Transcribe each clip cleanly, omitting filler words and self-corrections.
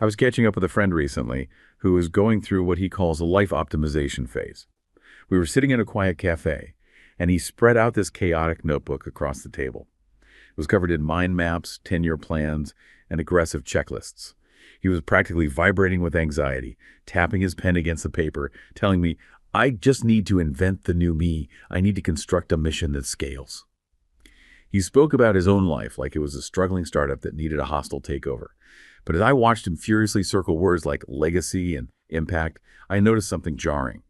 I was catching up with a friend recently who is going through what he calls a life optimization phase. We were sitting in a quiet cafe, and he spread out this chaotic notebook across the table. It was covered in mind maps, 10-year plans, and aggressive checklists. He was practically vibrating with anxiety, tapping his pen against the paper, telling me, "I just need to invent the new me. I need to construct a mission that scales." He spoke about his own life like it was a struggling startup that needed a hostile takeover. But as I watched him furiously circle words like legacy and impact, I noticed something jarring.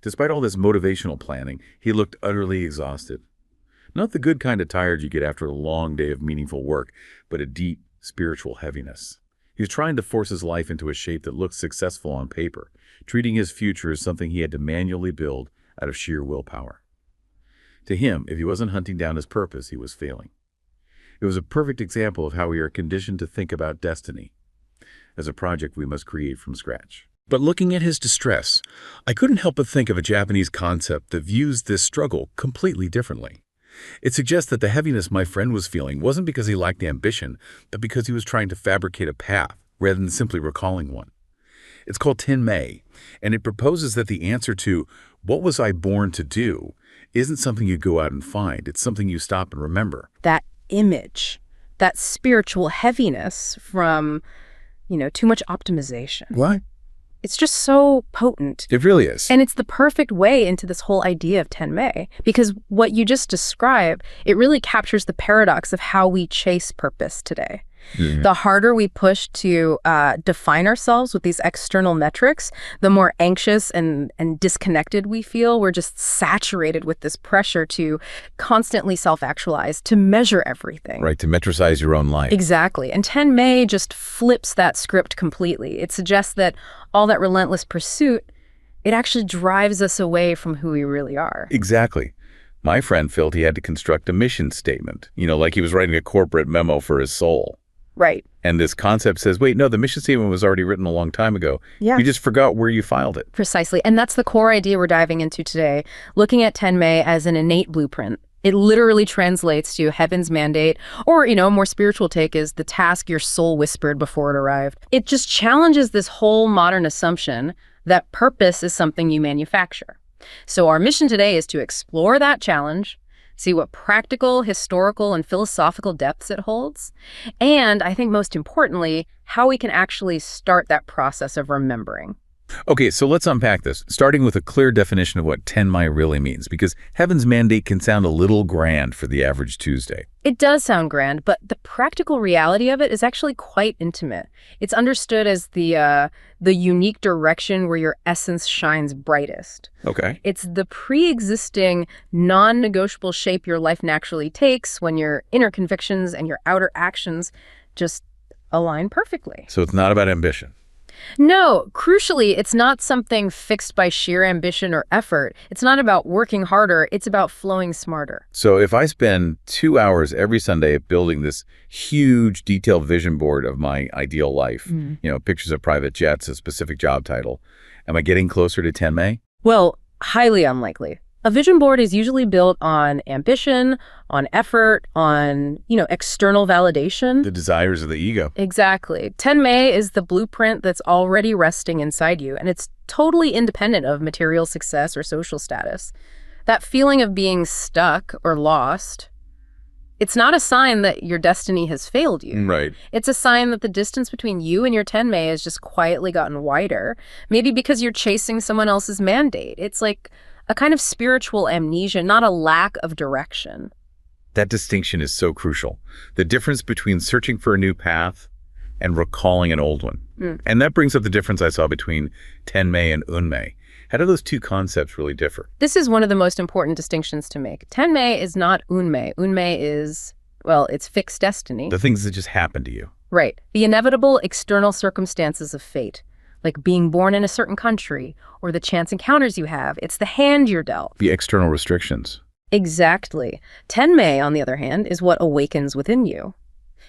Despite all this motivational planning, he looked utterly exhausted. Not the good kind of tired you get after a long day of meaningful work, but a deep, spiritual heaviness. He was trying to force his life into a shape that looked successful on paper, treating his future as something he had to manually build out of sheer willpower. To him, if he wasn't hunting down his purpose, he was failing. It was a perfect example of how we are conditioned to think about destiny as a project we must create from scratch. But looking at his distress, I couldn't help but think of a Japanese concept that views this struggle completely differently. It suggests that the heaviness my friend was feeling wasn't because he lacked ambition, but because he was trying to fabricate a path rather than simply recalling one. It's called Tenmei, and it proposes that the answer to "what was I born to do" isn't something you go out and find. It's something you stop and remember. That image, that spiritual heaviness from, too much optimization. What? It's just so potent. It really is. And it's the perfect way into this whole idea of Tenmei, because what you just described, it really captures the paradox of how we chase purpose today. Mm-hmm. The harder we push to define ourselves with these external metrics, the more anxious and disconnected we feel. We're just saturated with this pressure to constantly self-actualize, to measure everything. Right, to metricize your own life. Exactly. And Tenmei just flips that script completely. It suggests that all that relentless pursuit, it actually drives us away from who we really are. Exactly. My friend felt he had to construct a mission statement, like he was writing a corporate memo for his soul. Right. And this concept says, wait, no, the mission statement was already written a long time ago. Yeah. You just forgot where you filed it. Precisely. And that's the core idea we're diving into today, looking at Tenmei as an innate blueprint. It literally translates to heaven's mandate, or, a more spiritual take is the task your soul whispered before it arrived. It just challenges this whole modern assumption that purpose is something you manufacture. So our mission today is to explore that challenge, see what practical, historical, and philosophical depths it holds, and I think most importantly, how we can actually start that process of remembering. Okay, so let's unpack this, starting with a clear definition of what Tenmei really means, because heaven's mandate can sound a little grand for the average Tuesday. It does sound grand, but the practical reality of it is actually quite intimate. It's understood as the unique direction where your essence shines brightest. Okay. It's the pre-existing, non-negotiable shape your life naturally takes when your inner convictions and your outer actions just align perfectly. So it's not about ambition. No, crucially, it's not something fixed by sheer ambition or effort. It's not about working harder. It's about flowing smarter. So if I spend 2 hours every Sunday building this huge detailed vision board of my ideal life, pictures of private jets, a specific job title, am I getting closer to Tenmei? Well, highly unlikely. A vision board is usually built on ambition, on effort, on, external validation. The desires of the ego. Exactly. Tenmei is the blueprint that's already resting inside you, and it's totally independent of material success or social status. That feeling of being stuck or lost, it's not a sign that your destiny has failed you. Right. It's a sign that the distance between you and your Tenmei has just quietly gotten wider, maybe because you're chasing someone else's mandate. It's like a kind of spiritual amnesia, not a lack of direction. That distinction is so crucial. The difference between searching for a new path and recalling an old one. And that brings up the difference I saw between Tenmei and Unmei. How do those two concepts really differ? This is one of the most important distinctions to make. Tenmei is not Unmei. Unmei is, it's fixed destiny. The things that just happen to you. Right. The inevitable external circumstances of fate, like being born in a certain country or the chance encounters you have. It's the hand you're dealt. The external restrictions. Exactly. Tenmei, on the other hand, is what awakens within you.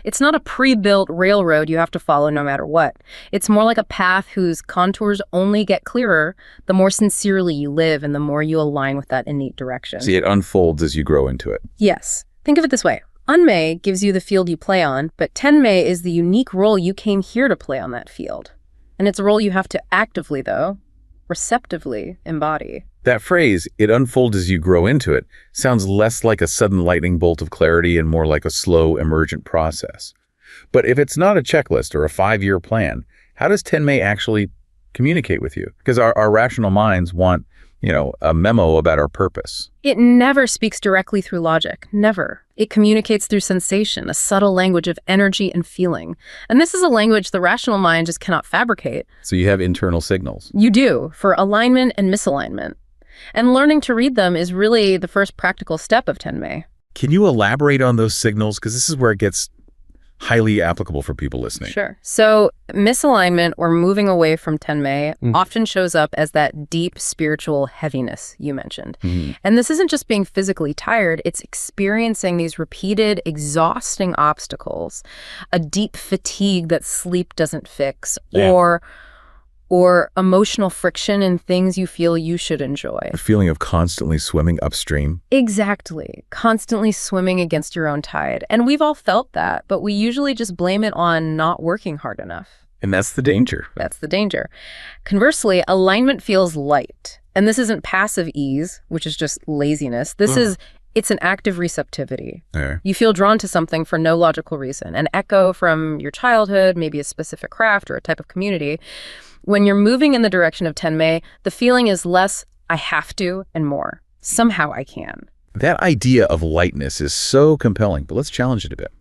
It's not a pre-built railroad you have to follow no matter what. It's more like a path whose contours only get clearer the more sincerely you live and the more you align with that innate direction. See, it unfolds as you grow into it. Yes. Think of it this way. Unmei gives you the field you play on, but Tenmei is the unique role you came here to play on that field. And it's a role you have to actively, though, receptively embody. That phrase, "it unfolds as you grow into it," sounds less like a sudden lightning bolt of clarity and more like a slow, emergent process. But if it's not a checklist or a 5-year plan, how does Tenmei actually communicate with you? Because our rational minds want, a memo about our purpose. It never speaks directly through logic, never. It communicates through sensation, a subtle language of energy and feeling. And this is a language the rational mind just cannot fabricate. So you have internal signals. You do, for alignment and misalignment. And learning to read them is really the first practical step of Tenmei. Can you elaborate on those signals? Because this is where it gets highly applicable for people listening. Sure. So misalignment or moving away from Tenmei often shows up as that deep spiritual heaviness you mentioned. And this isn't just being physically tired, it's experiencing these repeated, exhausting obstacles, a deep fatigue that sleep doesn't fix, or emotional friction in things you feel you should enjoy. A feeling of constantly swimming upstream. Exactly. Constantly swimming against your own tide. And we've all felt that, but we usually just blame it on not working hard enough. And that's the danger. That's the danger. Conversely, alignment feels light. And this isn't passive ease, which is just laziness. It's an active receptivity. You feel drawn to something for no logical reason, an echo from your childhood, maybe a specific craft or a type of community. When you're moving in the direction of Tenmei, the feeling is less, I have to, and more, somehow I can. That idea of lightness is so compelling, but let's challenge it a bit.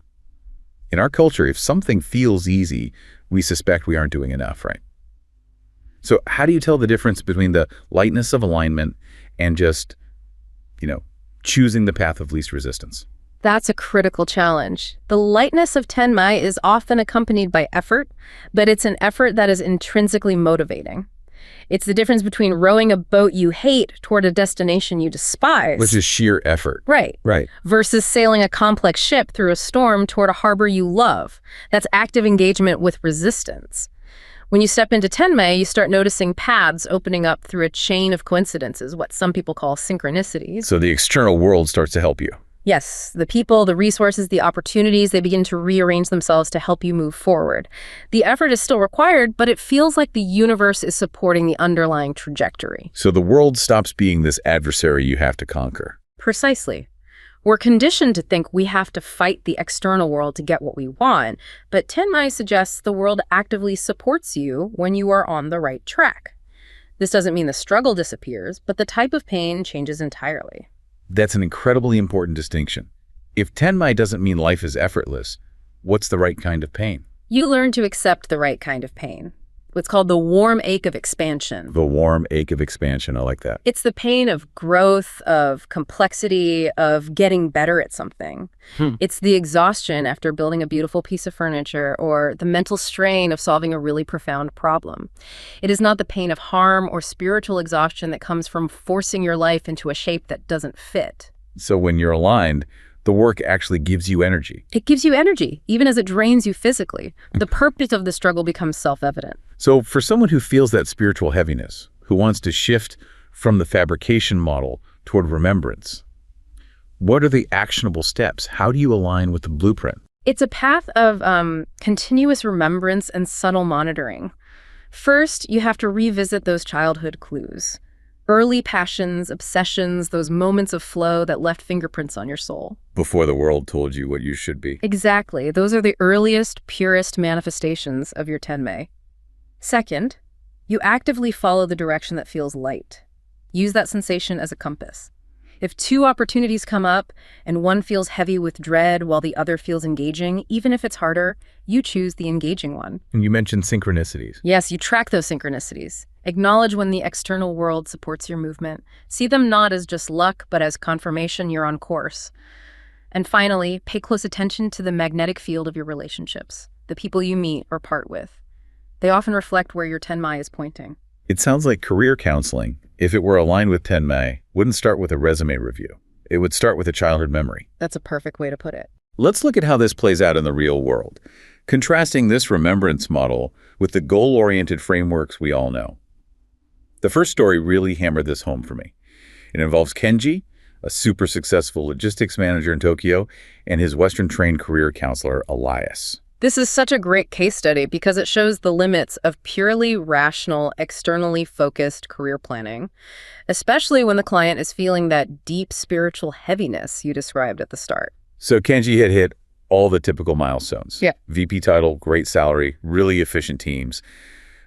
In our culture, if something feels easy, we suspect we aren't doing enough, right? So how do you tell the difference between the lightness of alignment and just, choosing the path of least resistance? That's a critical challenge. The lightness of Tenmei is often accompanied by effort, but it's an effort that is intrinsically motivating. It's the difference between rowing a boat you hate toward a destination you despise. Which is sheer effort. Right. Versus sailing a complex ship through a storm toward a harbor you love. That's active engagement with resistance. When you step into Tenmei, you start noticing paths opening up through a chain of coincidences, what some people call synchronicities. So the external world starts to help you. Yes, the people, the resources, the opportunities, they begin to rearrange themselves to help you move forward. The effort is still required, but it feels like the universe is supporting the underlying trajectory. So the world stops being this adversary you have to conquer. Precisely. We're conditioned to think we have to fight the external world to get what we want, but Tenmei suggests the world actively supports you when you are on the right track. This doesn't mean the struggle disappears, but the type of pain changes entirely. That's an incredibly important distinction. If Tenmei doesn't mean life is effortless, what's the right kind of pain? You learn to accept the right kind of pain. What's called the warm ache of expansion. The warm ache of expansion, I like that. It's the pain of growth, of complexity, of getting better at something. It's the exhaustion after building a beautiful piece of furniture or the mental strain of solving a really profound problem. It is not the pain of harm or spiritual exhaustion that comes from forcing your life into a shape that doesn't fit. So when you're aligned, the work actually gives you energy. It gives you energy, even as it drains you physically. The purpose of the struggle becomes self-evident. So for someone who feels that spiritual heaviness, who wants to shift from the fabrication model toward remembrance, what are the actionable steps? How do you align with the blueprint? It's a path of continuous remembrance and subtle monitoring. First, you have to revisit those childhood clues. Early passions, obsessions, those moments of flow that left fingerprints on your soul. Before the world told you what you should be. Exactly. Those are the earliest, purest manifestations of your Tenmei. Second, you actively follow the direction that feels light. Use that sensation as a compass. If two opportunities come up and one feels heavy with dread while the other feels engaging, even if it's harder, you choose the engaging one. And you mentioned synchronicities. Yes, you track those synchronicities. Acknowledge when the external world supports your movement. See them not as just luck, but as confirmation you're on course. And finally, pay close attention to the magnetic field of your relationships, the people you meet or part with. They often reflect where your Tenmei is pointing. It sounds like career counseling, if it were aligned with Tenmei, wouldn't start with a resume review. It would start with a childhood memory. That's a perfect way to put it. Let's look at how this plays out in the real world, contrasting this remembrance model with the goal-oriented frameworks we all know. The first story really hammered this home for me. It involves Kenji, a super successful logistics manager in Tokyo, and his Western-trained career counselor, Elias. This is such a great case study because it shows the limits of purely rational, externally focused career planning, especially when the client is feeling that deep spiritual heaviness you described at the start. So Kenji had hit all the typical milestones. Yeah. VP title, great salary, really efficient teams.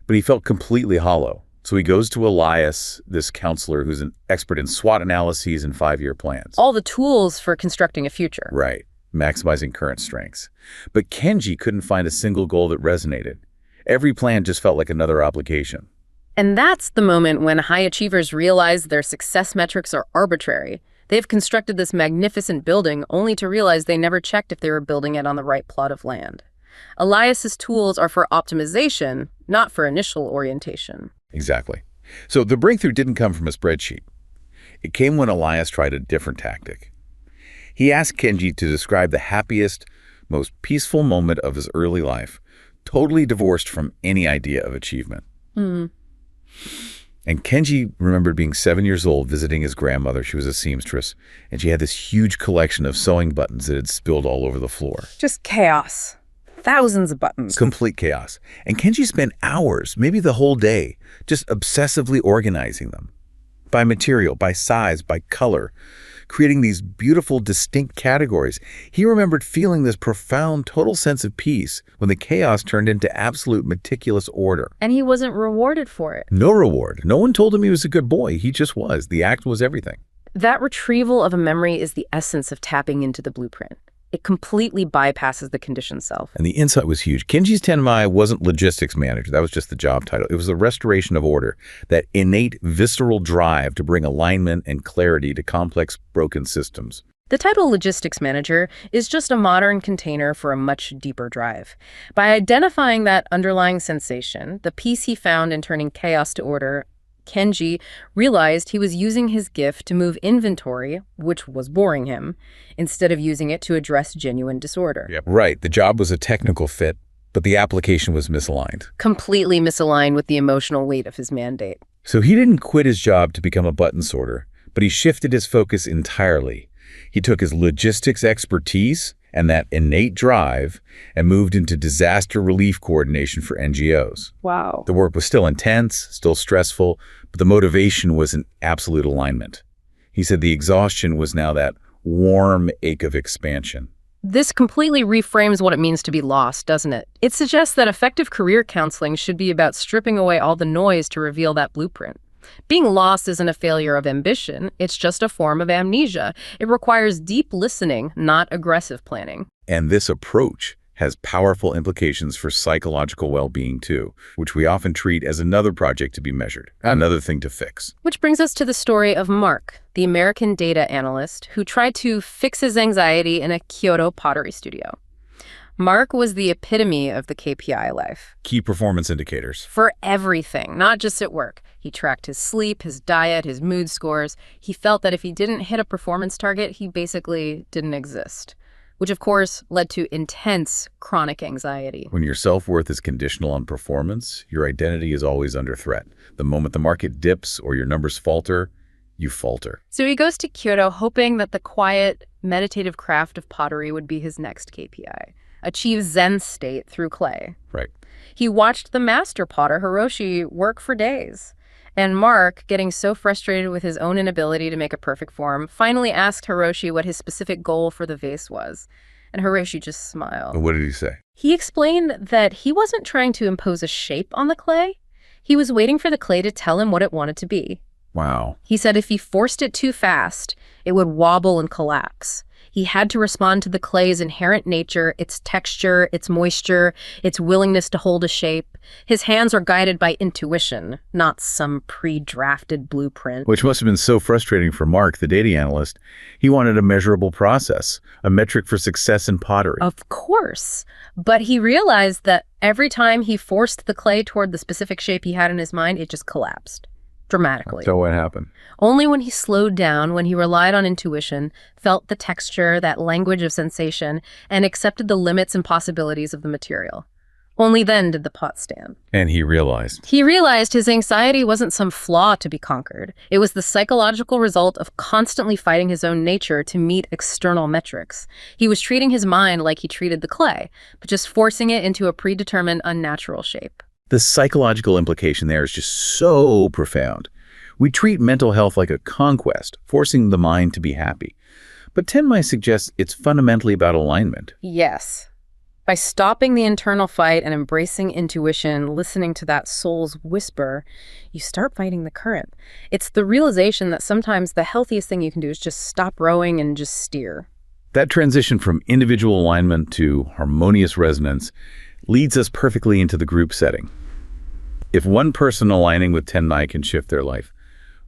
But he felt completely hollow. So he goes to Elias, this counselor who's an expert in SWOT analyses and 5-year plans. All the tools for constructing a future. Right. Maximizing current strengths. But Kenji couldn't find a single goal that resonated. Every plan just felt like another obligation. And that's the moment when high achievers realize their success metrics are arbitrary. They've constructed this magnificent building only to realize they never checked if they were building it on the right plot of land. Elias's tools are for optimization, not for initial orientation. Exactly. So the breakthrough didn't come from a spreadsheet. It came when Elias tried a different tactic. He asked Kenji to describe the happiest, most peaceful moment of his early life, totally divorced from any idea of achievement. And Kenji remembered being 7 years old, visiting his grandmother. She was a seamstress, and she had this huge collection of sewing buttons that had spilled all over the floor. Just chaos. Thousands of buttons. Complete chaos. And Kenji spent hours, maybe the whole day, just obsessively organizing them. By material, by size, by color, creating these beautiful, distinct categories. He remembered feeling this profound, total sense of peace when the chaos turned into absolute meticulous order. And he wasn't rewarded for it. No reward. No one told him he was a good boy. He just was. The act was everything. That retrieval of a memory is the essence of tapping into the blueprint. It completely bypasses the conditioned self. And the insight was huge. Kenji's Tenmai wasn't logistics manager. That was just the job title. It was the restoration of order, that innate, visceral drive to bring alignment and clarity to complex, broken systems. The title logistics manager is just a modern container for a much deeper drive. By identifying that underlying sensation, the peace he found in turning chaos to order, Kenji realized he was using his gift to move inventory, which was boring him, instead of using it to address genuine disorder. Yep. Right. The job was a technical fit, but the application was misaligned. Completely misaligned with the emotional weight of his mandate. So he didn't quit his job to become a button sorter, but he shifted his focus entirely. He took his logistics expertise and that innate drive and moved into disaster relief coordination for NGOs. Wow. The work was still intense, still stressful, but the motivation was in absolute alignment. He said the exhaustion was now that warm ache of expansion. This completely reframes what it means to be lost, doesn't it? It suggests that effective career counseling should be about stripping away all the noise to reveal that blueprint. Being lost isn't a failure of ambition, it's just a form of amnesia. It requires deep listening, not aggressive planning. And this approach has powerful implications for psychological well-being too, which we often treat as another project to be measured, another thing to fix. Which brings us to the story of Mark, the American data analyst who tried to fix his anxiety in a Kyoto pottery studio. Mark was the epitome of the KPI life. Key performance indicators. For everything, not just at work. He tracked his sleep, his diet, his mood scores. He felt that if he didn't hit a performance target, he basically didn't exist, which of course led to intense chronic anxiety. When your self-worth is conditional on performance, your identity is always under threat. The moment the market dips or your numbers falter, you falter. So he goes to Kyoto hoping that the quiet, meditative craft of pottery would be his next KPI. Achieve Zen state through clay. Right. He watched the master potter, Hiroshi, work for days. And Mark, getting so frustrated with his own inability to make a perfect form, finally asked Hiroshi what his specific goal for the vase was. And Hiroshi just smiled. What did he say? He explained that he wasn't trying to impose a shape on the clay. He was waiting for the clay to tell him what it wanted to be. Wow. He said if he forced it too fast, it would wobble and collapse. He had to respond to the clay's inherent nature, its texture, its moisture, its willingness to hold a shape. His hands are guided by intuition, not some pre-drafted blueprint. Which must have been so frustrating for Mark, the data analyst. He wanted a measurable process, a metric for success in pottery. Of course. But he realized that every time he forced the clay toward the specific shape he had in his mind, it just collapsed. Dramatically. So what happened? Only when he slowed down, when he relied on intuition, felt the texture, that language of sensation, and accepted the limits and possibilities of the material. Only then did the pot stand. And he realized. He realized his anxiety wasn't some flaw to be conquered. It was the psychological result of constantly fighting his own nature to meet external metrics. He was treating his mind like he treated the clay, but just forcing it into a predetermined, unnatural shape. The psychological implication there is just so profound. We treat mental health like a conquest, forcing the mind to be happy. But Tenmai suggests it's fundamentally about alignment. Yes. By stopping the internal fight and embracing intuition, listening to that soul's whisper, you start fighting the current. It's the realization that sometimes the healthiest thing you can do is just stop rowing and just steer. That transition from individual alignment to harmonious resonance leads us perfectly into the group setting. If one person aligning with Tenmai can shift their life,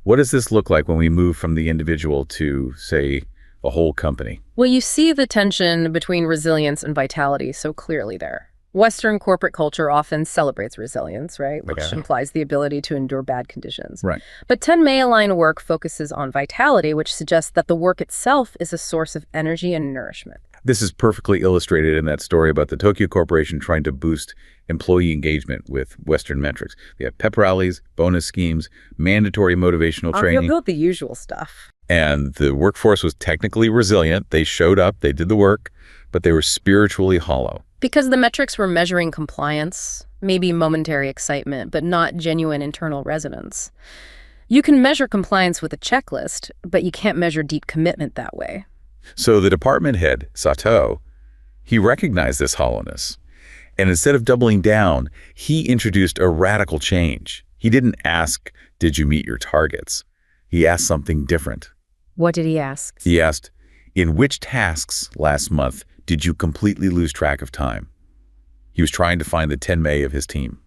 what does this look like when we move from the individual to, say, a whole company? Well, you see the tension between resilience and vitality so clearly there. Western corporate culture often celebrates resilience, right? Which implies the ability to endure bad conditions. Right. But Tenmai-aligned work focuses on vitality, which suggests that the work itself is a source of energy and nourishment. This is perfectly illustrated in that story about the Tokyo Corporation trying to boost employee engagement with Western metrics. They have pep rallies, bonus schemes, mandatory motivational training. You'll the usual stuff. And the workforce was technically resilient. They showed up, they did the work, but they were spiritually hollow. Because the metrics were measuring compliance, maybe momentary excitement, but not genuine internal resonance. You can measure compliance with a checklist, but you can't measure deep commitment that way. So the department head, Sato, he recognized this hollowness. And instead of doubling down, he introduced a radical change. He didn't ask, "Did you meet your targets?" He asked something different. What did he ask? He asked, "In which tasks last month did you completely lose track of time?" He was trying to find the Tenmai of his team,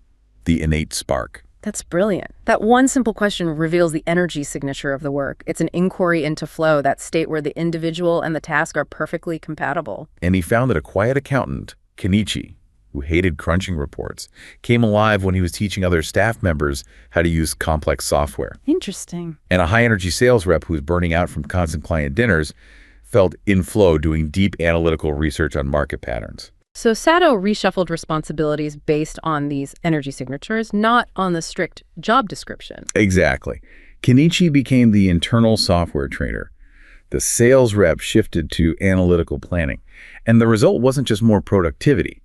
the innate spark. That's brilliant. That one simple question reveals the energy signature of the work. It's an inquiry into flow, that state where the individual and the task are perfectly compatible. And he found that a quiet accountant, Kenichi, who hated crunching reports, came alive when he was teaching other staff members how to use complex software. Interesting. And a high-energy sales rep who was burning out from constant client dinners felt in flow doing deep analytical research on market patterns. So Sato reshuffled responsibilities based on these energy signatures, not on the strict job description. Exactly. Kenichi became the internal software trainer. The sales rep shifted to analytical planning. And the result wasn't just more productivity.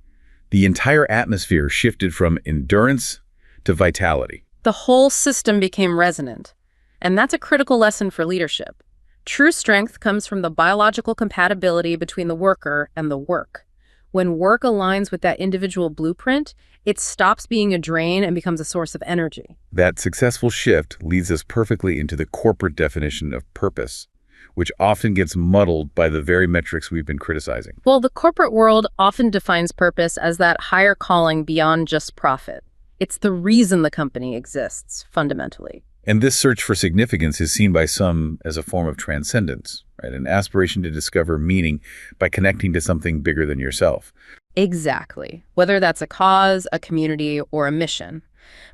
The entire atmosphere shifted from endurance to vitality. The whole system became resonant. And that's a critical lesson for leadership. True strength comes from the biological compatibility between the worker and the work. When work aligns with that individual blueprint, it stops being a drain and becomes a source of energy. That successful shift leads us perfectly into the corporate definition of purpose, which often gets muddled by the very metrics we've been criticizing. Well, the corporate world often defines purpose as that higher calling beyond just profit. It's the reason the company exists, fundamentally. And this search for significance is seen by some as a form of transcendence, right? An aspiration to discover meaning by connecting to something bigger than yourself. Exactly. Whether that's a cause, a community, or a mission.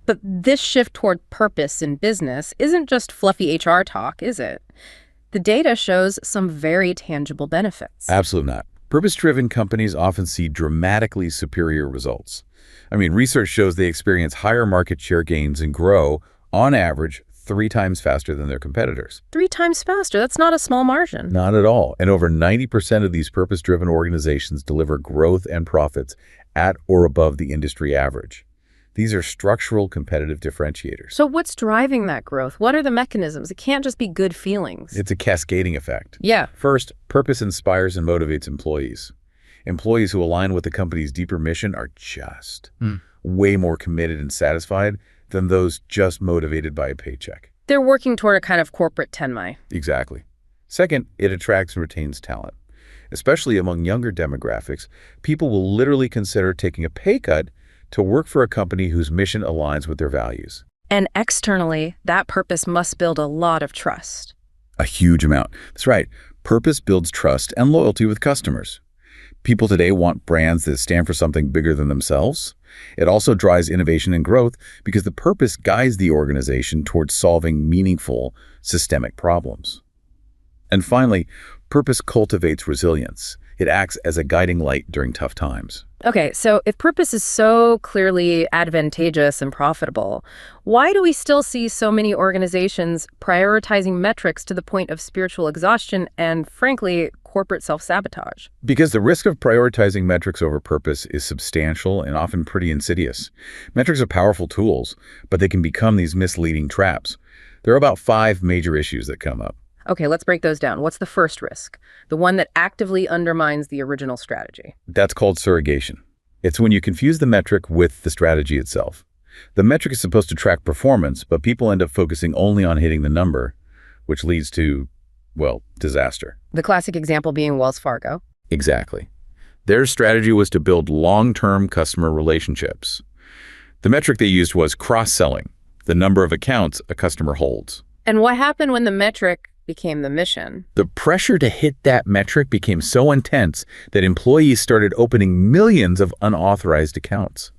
But this shift toward purpose in business isn't just fluffy HR talk, is it? The data shows some very tangible benefits. Absolutely not. Purpose-driven companies often see dramatically superior results. Research shows they experience higher market share gains and grow, on average, 3 times faster than their competitors. 3 times faster? That's not a small margin. Not at all. And over 90% of these purpose-driven organizations deliver growth and profits at or above the industry average. These are structural competitive differentiators. So what's driving that growth? What are the mechanisms? It can't just be good feelings. It's a cascading effect. Yeah. First, purpose inspires and motivates employees. Employees who align with the company's deeper mission are just way more committed and satisfied than those just motivated by a paycheck. They're working toward a kind of corporate Tenmai. Exactly. Second, it attracts and retains talent. Especially among younger demographics, people will literally consider taking a pay cut to work for a company whose mission aligns with their values. And externally, that purpose must build a lot of trust. A huge amount. That's right. Purpose builds trust and loyalty with customers. People today want brands that stand for something bigger than themselves. It also drives innovation and growth because the purpose guides the organization towards solving meaningful, systemic problems. And finally, purpose cultivates resilience. It acts as a guiding light during tough times. Okay, so if purpose is so clearly advantageous and profitable, why do we still see so many organizations prioritizing metrics to the point of spiritual exhaustion and, frankly, corporate self-sabotage? Because the risk of prioritizing metrics over purpose is substantial and often pretty insidious. Metrics are powerful tools, but they can become these misleading traps. There are about 5 major issues that come up. Okay, let's break those down. What's the first risk? The one that actively undermines the original strategy. That's called surrogation. It's when you confuse the metric with the strategy itself. The metric is supposed to track performance, but people end up focusing only on hitting the number, which leads to, well, disaster. The classic example being Wells Fargo. Exactly. Their strategy was to build long-term customer relationships. The metric they used was cross-selling, the number of accounts a customer holds. And what happened when the metric became the mission? The pressure to hit that metric became so intense that employees started opening millions of unauthorized accounts.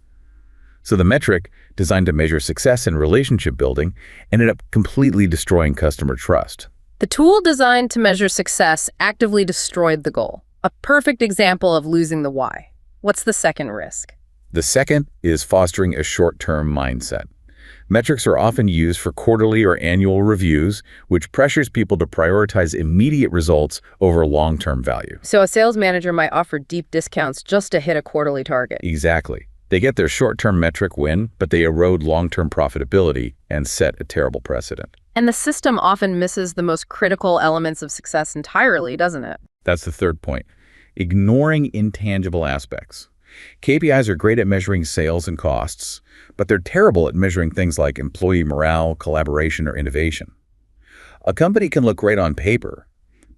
So the metric, designed to measure success in relationship building, ended up completely destroying customer trust. The tool designed to measure success actively destroyed the goal. A perfect example of losing the why. What's the second risk? The second is fostering a short-term mindset. Metrics are often used for quarterly or annual reviews, which pressures people to prioritize immediate results over long-term value. So a sales manager might offer deep discounts just to hit a quarterly target. Exactly. They get their short-term metric win, but they erode long-term profitability and set a terrible precedent. And the system often misses the most critical elements of success entirely, doesn't it? That's the third point. Ignoring intangible aspects. KPIs are great at measuring sales and costs, but they're terrible at measuring things like employee morale, collaboration, or innovation. A company can look great on paper,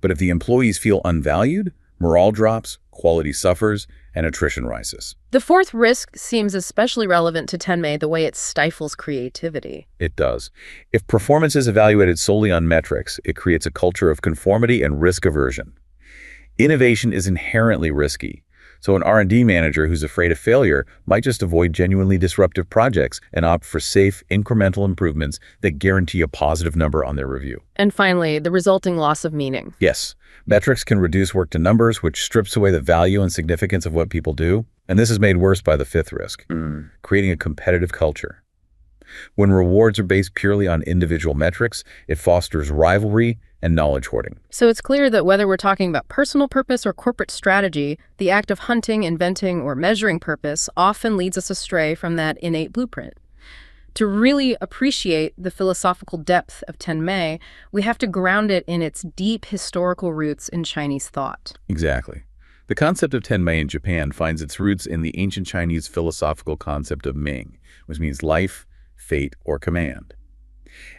but if the employees feel unvalued, morale drops, quality suffers, and attrition rises. The fourth risk seems especially relevant to Tenmei, the way it stifles creativity. It does. If performance is evaluated solely on metrics, it creates a culture of conformity and risk aversion. Innovation is inherently risky. So an R&D manager who's afraid of failure might just avoid genuinely disruptive projects and opt for safe, incremental improvements that guarantee a positive number on their review. And finally, the resulting loss of meaning. Yes, metrics can reduce work to numbers, which strips away the value and significance of what people do. And this is made worse by the fifth risk, creating a competitive culture. When rewards are based purely on individual metrics, it fosters rivalry and knowledge hoarding. So it's clear that whether we're talking about personal purpose or corporate strategy, the act of hunting, inventing, or measuring purpose often leads us astray from that innate blueprint. To really appreciate the philosophical depth of Tenmei, we have to ground it in its deep historical roots in Chinese thought. Exactly. The concept of Tenmei in Japan finds its roots in the ancient Chinese philosophical concept of Ming, which means life, fate, or command.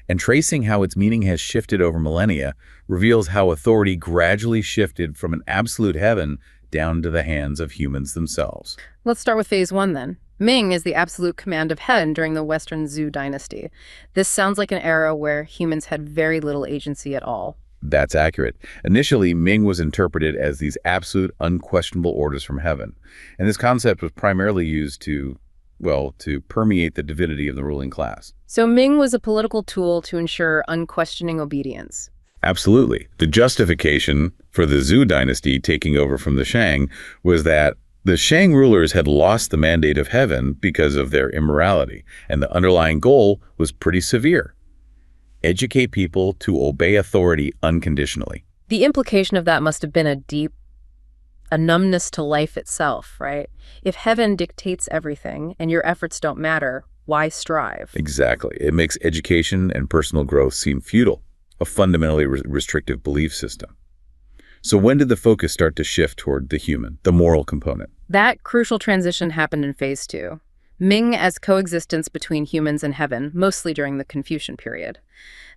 And tracing how its meaning has shifted over millennia reveals how authority gradually shifted from an absolute heaven down to the hands of humans themselves. Let's start with phase 1 then. Ming is the absolute command of heaven during the Western Zhou dynasty. This sounds like an era where humans had very little agency at all. That's accurate. Initially, Ming was interpreted as these absolute, unquestionable orders from heaven. And this concept was primarily used to permeate the divinity of the ruling class. So Ming was a political tool to ensure unquestioning obedience. Absolutely. The justification for the Zhou dynasty taking over from the Shang was that the Shang rulers had lost the mandate of heaven because of their immorality, and the underlying goal was pretty severe. Educate people to obey authority unconditionally. The implication of that must have been a numbness to life itself, right? If heaven dictates everything and your efforts don't matter, why strive? Exactly. It makes education and personal growth seem futile, a fundamentally restrictive belief system. So when did the focus start to shift toward the human, the moral component? That crucial transition happened in phase 2. Ming as coexistence between humans and heaven, mostly during the Confucian period.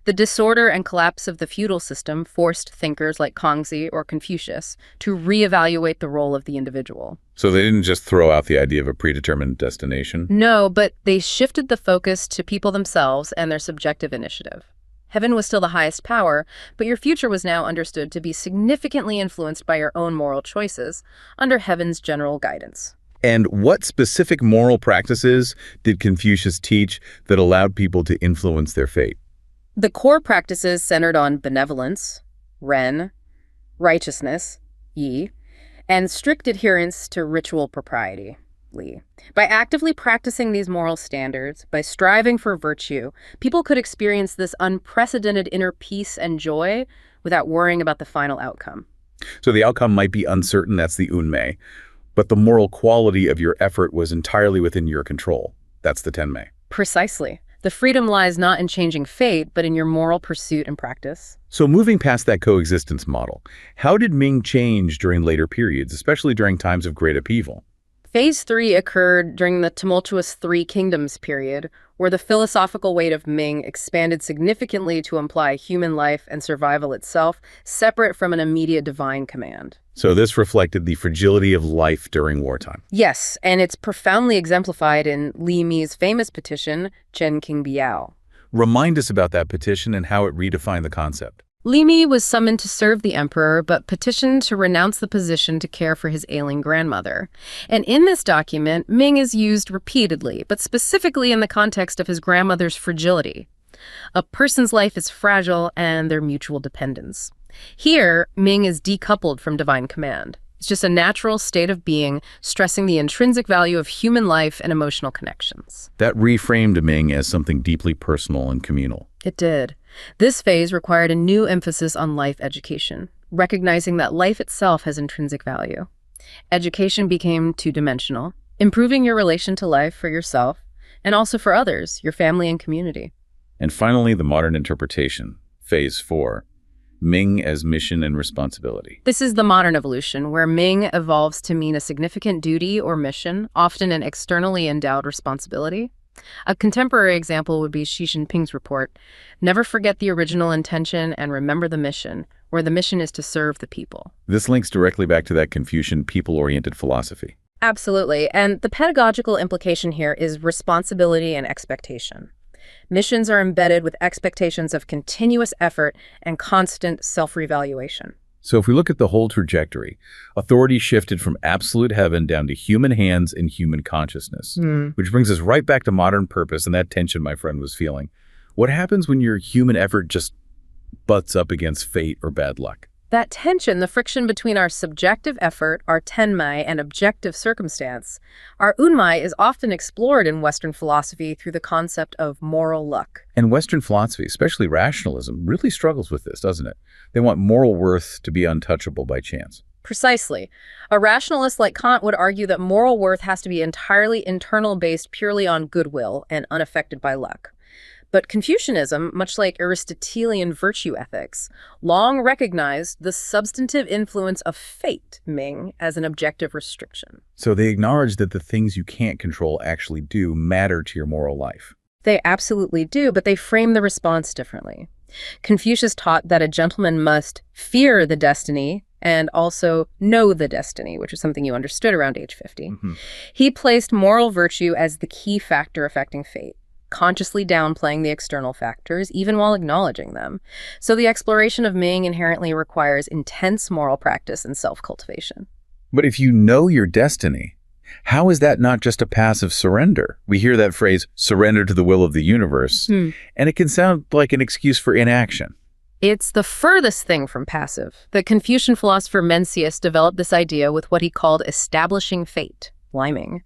The disorder and collapse of the feudal system forced thinkers like Kongzi or Confucius to reevaluate the role of the individual. So they didn't just throw out the idea of a predetermined destination? No, but they shifted the focus to people themselves and their subjective initiative. Heaven was still the highest power, but your future was now understood to be significantly influenced by your own moral choices under heaven's general guidance. And what specific moral practices did Confucius teach that allowed people to influence their fate? The core practices centered on benevolence, ren, righteousness, yi, and strict adherence to ritual propriety. Lee. By actively practicing these moral standards, by striving for virtue, people could experience this unprecedented inner peace and joy without worrying about the final outcome. So the outcome might be uncertain, that's the unmei, but the moral quality of your effort was entirely within your control. That's the tenmei. Precisely. The freedom lies not in changing fate, but in your moral pursuit and practice. So moving past that coexistence model, how did Ming change during later periods, especially during times of great upheaval? Phase 3 occurred during the tumultuous Three Kingdoms period, where the philosophical weight of Ming expanded significantly to imply human life and survival itself, separate from an immediate divine command. So this reflected the fragility of life during wartime. Yes, and it's profoundly exemplified in Li Mi's famous petition, Chen Qingbiao. Remind us about that petition and how it redefined the concept. Li Mi was summoned to serve the emperor, but petitioned to renounce the position to care for his ailing grandmother. And in this document, Ming is used repeatedly, but specifically in the context of his grandmother's fragility. A person's life is fragile and their mutual dependence. Here, Ming is decoupled from divine command. It's just a natural state of being, stressing the intrinsic value of human life and emotional connections. That reframed Ming as something deeply personal and communal. It did. This phase required a new emphasis on life education, recognizing that life itself has intrinsic value. Education became two-dimensional, improving your relation to life for yourself and also for others, your family and community. And finally, the modern interpretation, Phase 4, Ming as mission and responsibility. This is the modern evolution, where Ming evolves to mean a significant duty or mission, often an externally endowed responsibility. A contemporary example would be Xi Jinping's report, "Never forget the original intention and remember the mission," where the mission is to serve the people. This links directly back to that Confucian people-oriented philosophy. Absolutely, and the pedagogical implication here is responsibility and expectation. Missions are embedded with expectations of continuous effort and constant self-revaluation. So if we look at the whole trajectory, authority shifted from absolute heaven down to human hands and human consciousness, which brings us right back to modern purpose and that tension my friend was feeling. What happens when your human effort just butts up against fate or bad luck? That tension, the friction between our subjective effort, our tenmei, and objective circumstance, our unmei, is often explored in Western philosophy through the concept of moral luck. And Western philosophy, especially rationalism, really struggles with this, doesn't it? They want moral worth to be untouchable by chance. Precisely. A rationalist like Kant would argue that moral worth has to be entirely internal, based purely on goodwill and unaffected by luck. But Confucianism, much like Aristotelian virtue ethics, long recognized the substantive influence of fate, Ming, as an objective restriction. So they acknowledge that the things you can't control actually do matter to your moral life. They absolutely do, but they frame the response differently. Confucius taught that a gentleman must fear the destiny and also know the destiny, which is something you understood around age 50. He placed moral virtue as the key factor affecting fate, consciously downplaying the external factors, even while acknowledging them. So the exploration of Ming inherently requires intense moral practice and self-cultivation. But if you know your destiny, how is that not just a passive surrender? We hear that phrase, surrender to the will of the universe, and it can sound like an excuse for inaction. It's the furthest thing from passive. The Confucian philosopher Mencius developed this idea with what he called establishing fate, liming.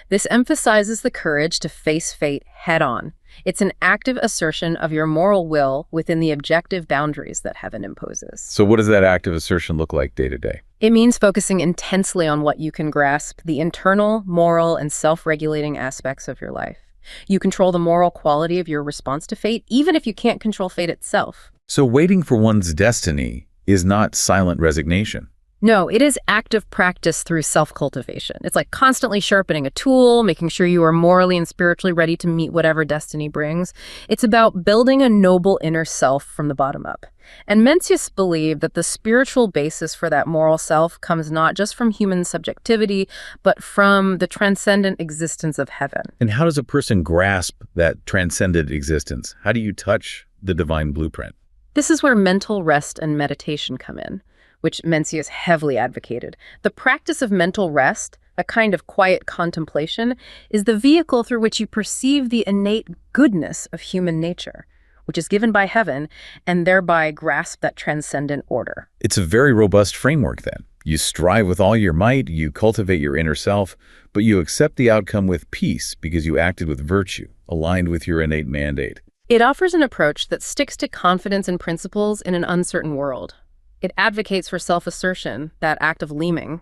This emphasizes the courage to face fate head-on. It's an active assertion of your moral will within the objective boundaries that heaven imposes. So what does that active assertion look like day to day? It means focusing intensely on what you can grasp, the internal, moral, and self-regulating aspects of your life. You control the moral quality of your response to fate, even if you can't control fate itself. So waiting for one's destiny is not silent resignation. No, it is active practice through self-cultivation. It's like constantly sharpening a tool, making sure you are morally and spiritually ready to meet whatever destiny brings. It's about building a noble inner self from the bottom up. And Mencius believed that the spiritual basis for that moral self comes not just from human subjectivity, but from the transcendent existence of heaven. And how does a person grasp that transcendent existence? How do you touch the divine blueprint? This is where mental rest and meditation come in, which Mencius heavily advocated. The practice of mental rest, a kind of quiet contemplation, is the vehicle through which you perceive the innate goodness of human nature, which is given by heaven, and thereby grasp that transcendent order. It's a very robust framework then. You strive with all your might, you cultivate your inner self, but you accept the outcome with peace because you acted with virtue, aligned with your innate mandate. It offers an approach that sticks to confidence and principles in an uncertain world. It advocates for self-assertion, that act of leeming.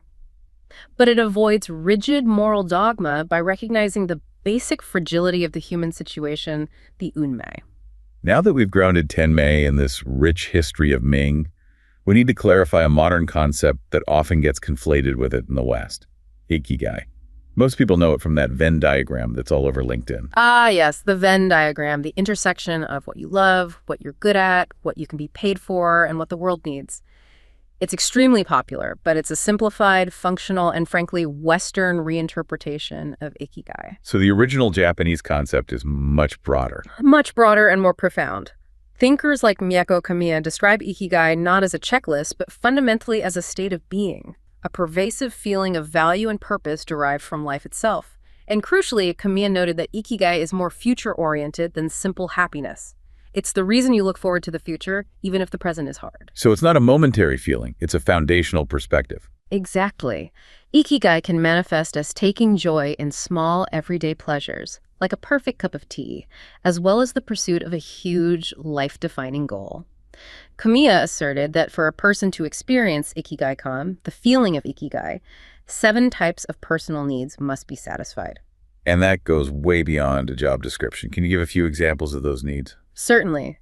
But it avoids rigid moral dogma by recognizing the basic fragility of the human situation, the Unmei. Now that we've grounded Tenmei in this rich history of Ming, we need to clarify a modern concept that often gets conflated with it in the West: Ikigai. Most people know it from that Venn diagram that's all over LinkedIn. Ah, yes, the Venn diagram, the intersection of what you love, what you're good at, what you can be paid for, and what the world needs. It's extremely popular, but it's a simplified, functional, and frankly, Western reinterpretation of Ikigai. So the original Japanese concept is much broader. Much broader and more profound. Thinkers like Mieko Kamiya describe Ikigai not as a checklist, but fundamentally as a state of being, a pervasive feeling of value and purpose derived from life itself. And crucially, Kamiya noted that Ikigai is more future-oriented than simple happiness. It's the reason you look forward to the future, even if the present is hard. So it's not a momentary feeling, it's a foundational perspective. Exactly. Ikigai can manifest as taking joy in small, everyday pleasures, like a perfect cup of tea, as well as the pursuit of a huge, life-defining goal. Kamiya asserted that for a person to experience Ikigai-kan, the feeling of Ikigai, 7 types of personal needs must be satisfied. And that goes way beyond a job description. Can you give a few examples of those needs? Certainly.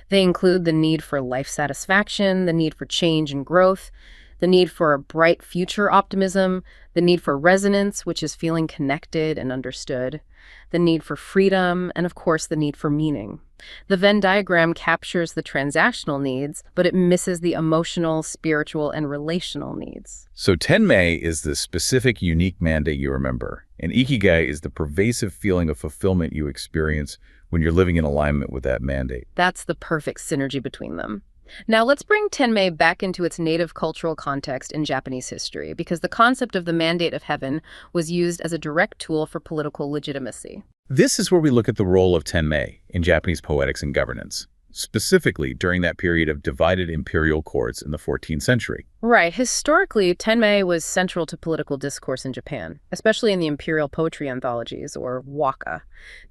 They include the need for life satisfaction, the need for change and growth, the need for a bright future optimism, the need for resonance, which is feeling connected and understood, the need for freedom, and of course, the need for meaning. The Venn diagram captures the transactional needs, but it misses the emotional, spiritual, and relational needs. So Tenmei is the specific, unique mandate you remember, and Ikigai is the pervasive feeling of fulfillment you experience when you're living in alignment with that mandate. That's the perfect synergy between them. Now let's bring Tenmei back into its native cultural context in Japanese history, because the concept of the mandate of heaven was used as a direct tool for political legitimacy. This is where we look at the role of Tenmei in Japanese poetics and governance, specifically during that period of divided imperial courts in the 14th century. Right. Historically, Tenmei was central to political discourse in Japan, especially in the imperial poetry anthologies, or waka.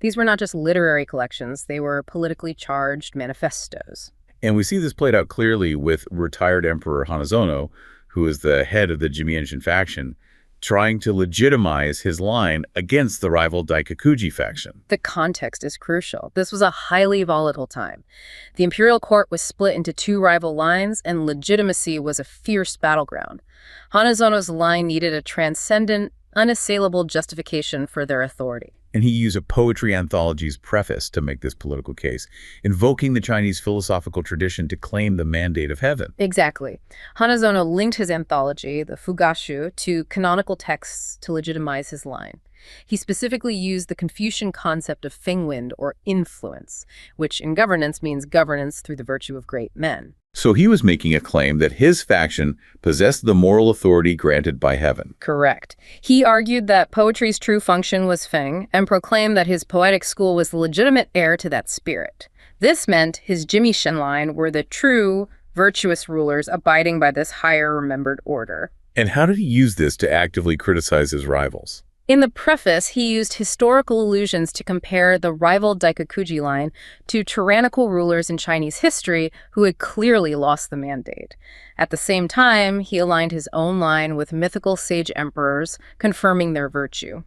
These were not just literary collections, they were politically charged manifestos. And we see this played out clearly with retired Emperor Hanazono, who is the head of the Jimmy-Enshin faction, trying to legitimize his line against the rival Daikakuji faction. The context is crucial. This was a highly volatile time. The imperial court was split into 2 rival lines, and legitimacy was a fierce battleground. Hanazono's line needed a transcendent, unassailable justification for their authority. And he used a poetry anthology's preface to make this political case, invoking the Chinese philosophical tradition to claim the mandate of heaven. Exactly. Hanazono linked his anthology, the Fugashu, to canonical texts to legitimize his line. He specifically used the Confucian concept of fengwind, or influence, which in governance means governance through the virtue of great men. So he was making a claim that his faction possessed the moral authority granted by heaven. Correct. He argued that poetry's true function was feng, and proclaimed that his poetic school was the legitimate heir to that spirit. This meant his Jimmy-Shin line were the true, virtuous rulers abiding by this higher remembered order. And how did he use this to actively criticize his rivals? In the preface, he used historical allusions to compare the rival Daikakuji line to tyrannical rulers in Chinese history who had clearly lost the mandate. At the same time, he aligned his own line with mythical sage emperors, confirming their virtue.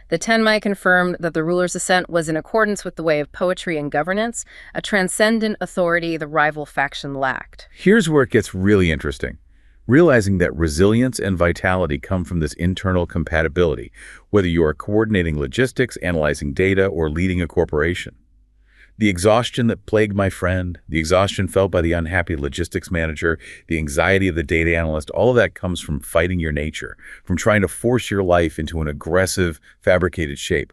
The Tenmei confirmed that the ruler's ascent was in accordance with the way of poetry and governance, a transcendent authority the rival faction lacked. Here's where it gets really interesting. Realizing that resilience and vitality come from this internal compatibility, whether you are coordinating logistics, analyzing data, or leading a corporation. The exhaustion that plagued my friend, the exhaustion felt by the unhappy logistics manager, the anxiety of the data analyst, all of that comes from fighting your nature, from trying to force your life into an aggressive, fabricated shape.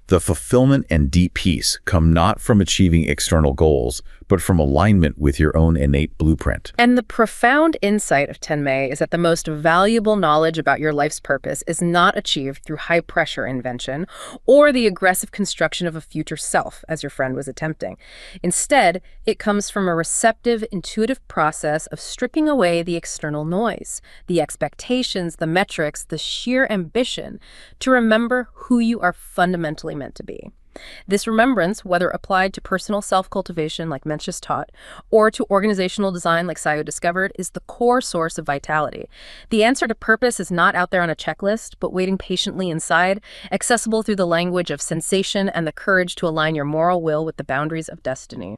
The fulfillment and deep peace come not from achieving external goals, but from alignment with your own innate blueprint. And the profound insight of Tenmei is that the most valuable knowledge about your life's purpose is not achieved through high-pressure invention or the aggressive construction of a future self, as your friend was attempting. Instead, it comes from a receptive, intuitive process of stripping away the external noise, the expectations, the metrics, the sheer ambition to remember who you are fundamentally meant to be. This remembrance, whether applied to personal self-cultivation like Mencius taught, or to organizational design like Sayo discovered, is the core source of vitality. The answer to purpose is not out there on a checklist, but waiting patiently inside, accessible through the language of sensation and the courage to align your moral will with the boundaries of destiny.